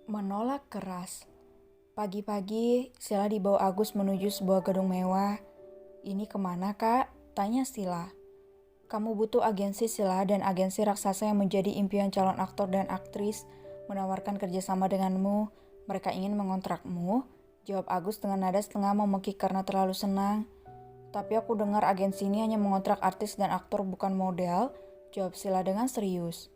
Menolak keras. Pagi-pagi, Sila dibawa Agus menuju sebuah gedung mewah. "Ini kemana, Kak?" tanya Sila. "Kamu butuh agensi, Sila, dan agensi raksasa yang menjadi impian calon aktor dan aktris menawarkan kerjasama denganmu. Mereka ingin mengontrakmu," jawab Agus dengan nada setengah memekik karena terlalu senang. "Tapi aku dengar agensi ini hanya mengontrak artis dan aktor, bukan model," jawab Sila dengan serius.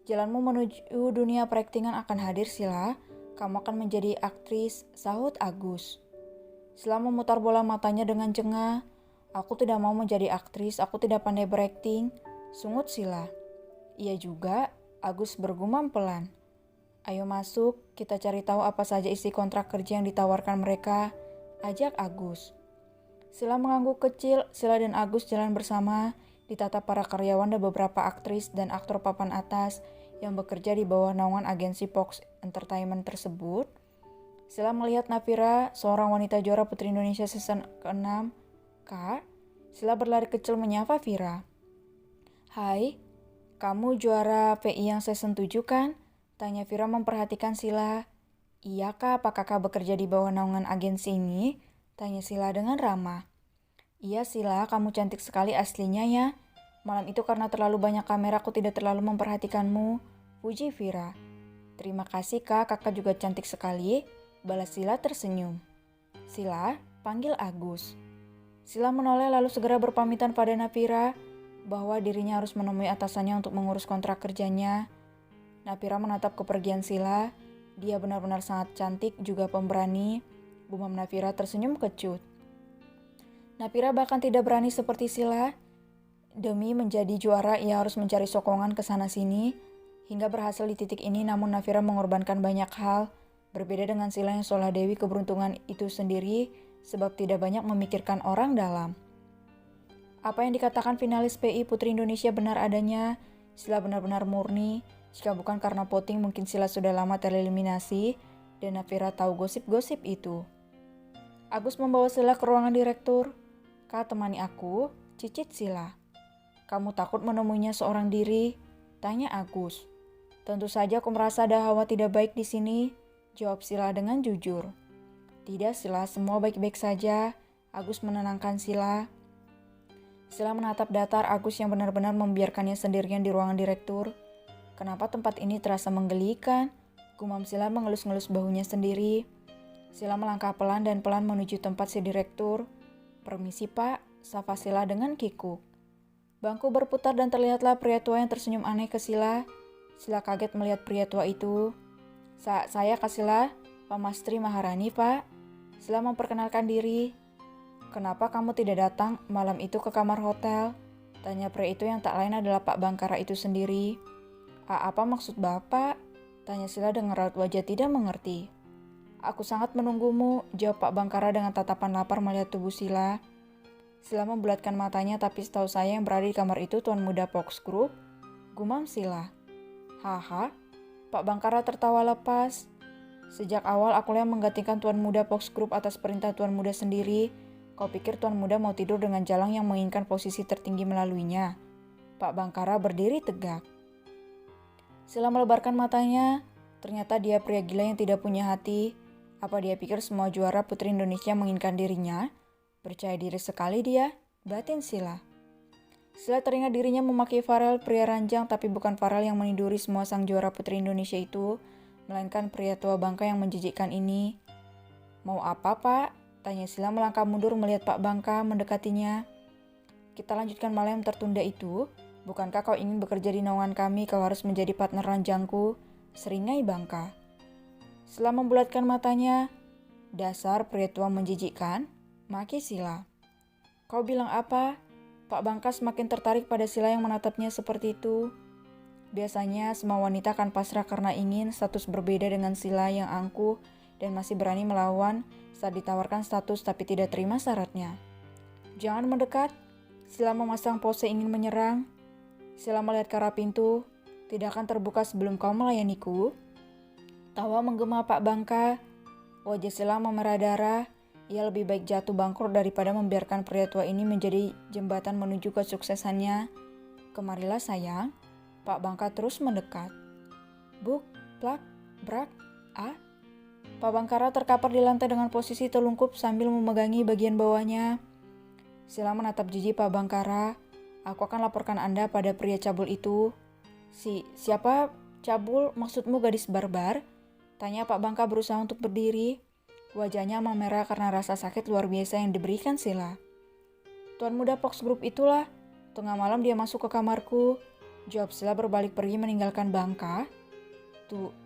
"Jalanmu menuju dunia peraktingan akan hadir, Sila. Kamu akan menjadi aktris," sahut Agus. Sila memutar bola matanya dengan jengah. "Aku tidak mau menjadi aktris, aku tidak pandai berakting," sungut Sila. "Iya juga," Agus bergumam pelan. "Ayo masuk, kita cari tahu apa saja isi kontrak kerja yang ditawarkan mereka," ajak Agus. Sila mengangguk kecil. Sila dan Agus jalan bersama, ditatap para karyawan dan beberapa aktris dan aktor papan atas yang bekerja di bawah naungan agensi Fox Entertainment tersebut. Sila melihat Nafira, seorang wanita juara Putri Indonesia season ke-6. "Kak," Sila berlari kecil menyapa Vira. "Hai, kamu juara PI yang season 7 kan?" tanya Vira memperhatikan Sila. "Iya Kak, apa Kakak bekerja di bawah naungan agensi ini?" tanya Sila dengan ramah. "Iya Sila, kamu cantik sekali aslinya ya. Malam itu karena terlalu banyak kamera aku tidak terlalu memperhatikanmu," puji Vira. "Terima kasih Kak, Kakak juga cantik sekali," balas Sila tersenyum. "Sila," panggil Agus. Sila menoleh lalu segera berpamitan pada Nafira bahwa dirinya harus menemui atasannya untuk mengurus kontrak kerjanya. Nafira menatap kepergian Sila. "Dia benar-benar sangat cantik, juga pemberani," gumam Nafira tersenyum kecut. Nafira bahkan tidak berani seperti Sila. Demi menjadi juara, ia harus mencari sokongan ke sana-sini. Hingga berhasil di titik ini, namun Nafira mengorbankan banyak hal. Berbeda dengan Sila yang seolah dewi keberuntungan itu sendiri, sebab tidak banyak memikirkan orang dalam. Apa yang dikatakan finalis PI Putri Indonesia benar adanya. Sila benar-benar murni. Jika bukan karena voting, mungkin Sila sudah lama tereliminasi, dan Nafira tahu gosip-gosip itu. Agus membawa Sila ke ruangan direktur. "Kak, temani aku," cicit Sila. "Kamu takut menemuinya seorang diri?" tanya Agus. "Tentu saja aku merasa ada hawa tidak baik di sini," jawab Sila dengan jujur. "Tidak Sila, semua baik-baik saja," Agus menenangkan Sila. Sila menatap datar Agus yang benar-benar membiarkannya sendirian di ruangan direktur. "Kenapa tempat ini terasa menggelikan?" gumam Sila mengelus-ngelus bahunya sendiri. Sila melangkah pelan dan pelan menuju tempat si direktur. "Permisi Pak," sapa Sila dengan kikuk. Bangku berputar dan terlihatlah pria tua yang tersenyum aneh ke Sila. Sila kaget melihat pria tua itu. Saya Kak Sila, Pak Mastri Maharani Pak." Sila memperkenalkan diri. "Kenapa kamu tidak datang malam itu ke kamar hotel?" tanya pria itu yang tak lain adalah Pak Bangkara itu sendiri. Apa maksud Bapak?" tanya Sila dengan raut wajah tidak mengerti. "Aku sangat menunggumu," jawab Pak Bangkara dengan tatapan lapar melihat tubuh Sila. Sila membulatkan matanya, "Tapi setahu saya yang berada di kamar itu Tuan Muda Fox Group," gumam Sila. "Haha," Pak Bangkara tertawa lepas. "Sejak awal akulah yang menggantikan Tuan Muda Fox Group atas perintah Tuan Muda sendiri. Kau pikir Tuan Muda mau tidur dengan jalang yang menginginkan posisi tertinggi melaluinya?" Pak Bangkara berdiri tegak. Sila melebarkan matanya. Ternyata dia pria gila yang tidak punya hati. Apa dia pikir semua juara Putri Indonesia menginginkan dirinya? Percaya diri sekali dia, batin Sila. Sila teringat dirinya memakai Farel, pria ranjang, tapi bukan Farel yang meniduri semua sang juara Putri Indonesia itu, melainkan pria tua bangka yang menjijikkan ini. "Mau apa Pak?" tanya Sila melangkah mundur melihat Pak Bangka mendekatinya. "Kita lanjutkan malam yang tertunda itu. Bukankah kau ingin bekerja di naungan kami, kau harus menjadi partner ranjangku?" seringai Bangka. Sila membulatkan matanya. "Dasar pria tua menjijikkan," maki Sila. "Kau bilang apa?" Pak Bangka semakin tertarik pada Sila yang menatapnya seperti itu. Biasanya semua wanita akan pasrah karena ingin status berbeda dengan Sila yang angkuh dan masih berani melawan saat ditawarkan status tapi tidak terima syaratnya. "Jangan mendekat," Sila memasang pose ingin menyerang. Sila melihat ke arah pintu. Tidak akan terbuka sebelum kau melayaniku. Tawa menggema Pak Bangka. Wajah Sila memerah darah. Ia lebih baik jatuh bangkrut daripada membiarkan pria tua ini menjadi jembatan menuju kesuksesannya. Kemarilah sayang. Pak Bangka terus mendekat. Buk, plak, brak, ah. Pak Bangkara terkapar di lantai dengan posisi telungkup sambil memegangi bagian bawahnya. Sila menatap jijik Pak Bangkara. Aku akan laporkan Anda pada pria cabul itu. Siapa cabul? Maksudmu gadis barbar? Tanya Pak Bangka berusaha untuk berdiri. Wajahnya memerah karena rasa sakit luar biasa yang diberikan Sila. Tuan muda Fox Group itulah. Tengah malam dia masuk ke kamarku. Jawab Sila berbalik pergi meninggalkan Bangka.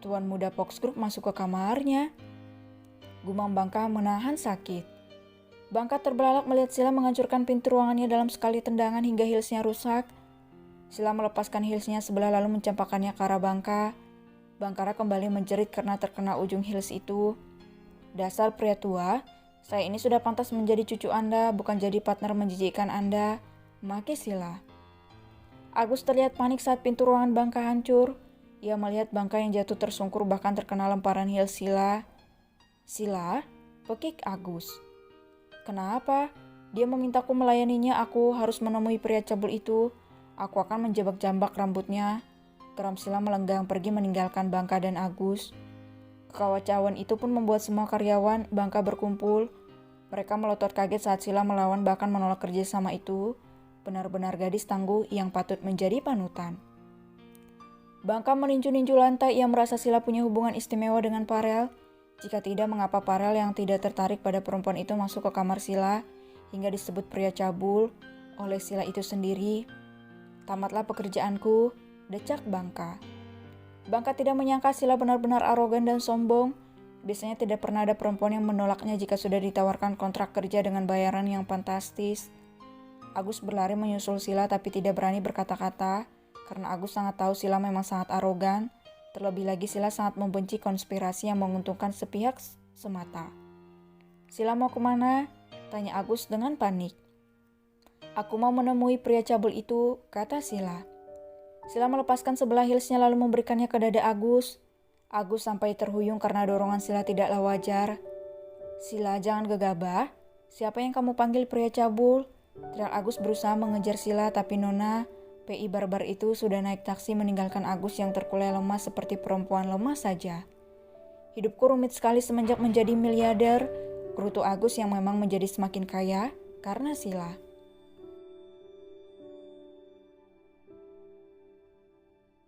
Tuan muda Fox Group masuk ke kamarnya. Gumam Bangka menahan sakit. Bangka terbelalak melihat Sila menghancurkan pintu ruangannya dalam sekali tendangan hingga heelsnya rusak. Sila melepaskan heelsnya sebelah lalu mencampakkannya ke arah Bangka. Bangkara kembali menjerit karena terkena ujung heels itu. Dasar pria tua, saya ini sudah pantas menjadi cucu Anda, bukan jadi partner menjijikkan Anda. Maki Sila. Agus terlihat panik saat pintu ruangan Bangka hancur. Ia melihat Bangka yang jatuh tersungkur bahkan terkena lemparan heels Sila. Sila, pekik Agus. Kenapa? Dia memintaku melayaninya, aku harus menemui pria cabul itu. Aku akan menjambak-jambak rambutnya. Geram Sila melenggang pergi meninggalkan Bangka dan Agus. Kekacauan itu pun membuat semua karyawan Bangka berkumpul. Mereka melotot kaget saat Sila melawan bahkan menolak kerjasama itu. Benar-benar gadis tangguh yang patut menjadi panutan. Bangka meninju-ninju lantai, ia merasa Sila punya hubungan istimewa dengan Farel. Jika tidak, mengapa Farel yang tidak tertarik pada perempuan itu masuk ke kamar Sila hingga disebut pria cabul oleh Sila itu sendiri? Tamatlah pekerjaanku, decak Bangka. Bangka tidak menyangka Sila benar-benar arogan dan sombong. Biasanya tidak pernah ada perempuan yang menolaknya jika sudah ditawarkan kontrak kerja dengan bayaran yang fantastis. Agus berlari menyusul Sila tapi tidak berani berkata-kata karena Agus sangat tahu Sila memang sangat arogan. Terlebih lagi Sila sangat membenci konspirasi yang menguntungkan sepihak semata. Sila mau kemana? Tanya Agus dengan panik. Aku mau menemui pria cabul itu, kata Sila. Sila melepaskan sebelah heelsnya lalu memberikannya ke dada Agus. Agus sampai terhuyung karena dorongan Sila tidaklah wajar. Sila, jangan gegabah. Siapa yang kamu panggil pria cabul? Teriak Agus berusaha mengejar Sila tapi Nona PI barbar itu sudah naik taksi meninggalkan Agus yang terkulai lemas seperti perempuan lemas saja. Hidupku rumit sekali semenjak menjadi miliarder, gerutu Agus yang memang menjadi semakin kaya karena Sila.